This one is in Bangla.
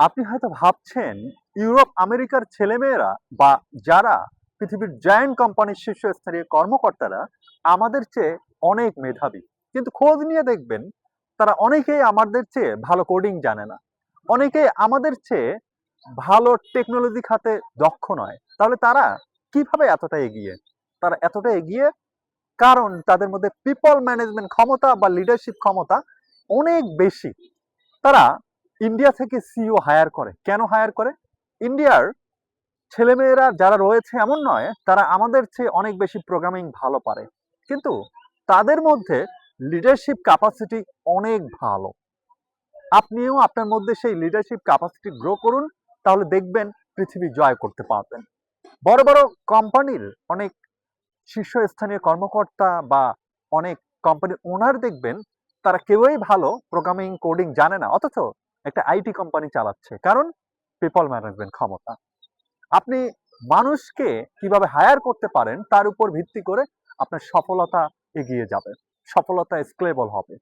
আপনি হয়তো ভাবছেন ইউরোপ আমেরিকার ছেলেমেয়েরা বা যারা পৃথিবীর জায়ান্ট কোম্পানির শীর্ষস্থানীয় কর্মকর্তারা আমাদের চেয়ে অনেক মেধাবী। কিন্তু খোঁজ নিয়ে দেখবেন তারা অনেকেই আমাদের চেয়ে ভালো কোডিং জানে না। অনেকেই আমাদের চেয়ে ভালো টেকনোলজি খাতে দক্ষ নয়। তাহলে তারা কিভাবে এতটা এগিয়ে? তারা এতটা এগিয়ে কারণ তাদের মধ্যে পিপল ম্যানেজমেন্ট ক্ষমতা বা লিডারশিপ ক্ষমতা অনেক বেশি। তারা ইন্ডিয়া থেকে সিইও হায়ার করে। কেন হায়ার করে? ইন্ডিয়ার ছেলেমেয়েরা যারা রয়েছে এমন নয় তারা আমাদের চেয়ে অনেক বেশি প্রোগ্রামিং ভালো পারে, কিন্তু তাদের মধ্যে লিডারশিপ ক্যাপাসিটি অনেক ভালো। আপনিও আপনার মধ্যে সেই লিডারশিপ ক্যাপাসিটি গ্রো করুন, তাহলে দেখবেন পৃথিবী জয় করতে পারবেন। বড় বড় কোম্পানির অনেক শীর্ষস্থানীয় কর্মকর্তা বা অনেক কোম্পানির ওনার দেখবেন তারা কেউই ভালো প্রোগ্রামিং কোডিং জানে না, অথচ একটা আইটি কোম্পানি চালাচ্ছে। কারণ পিপল ম্যানেজমেন্ট ক্ষমতা। আপনি মানুষকে কিভাবে হায়ার করতে পারেন তার উপর ভিত্তি করে আপনার সফলতা এগিয়ে যাবে, সফলতা স্কেলেবল হবে।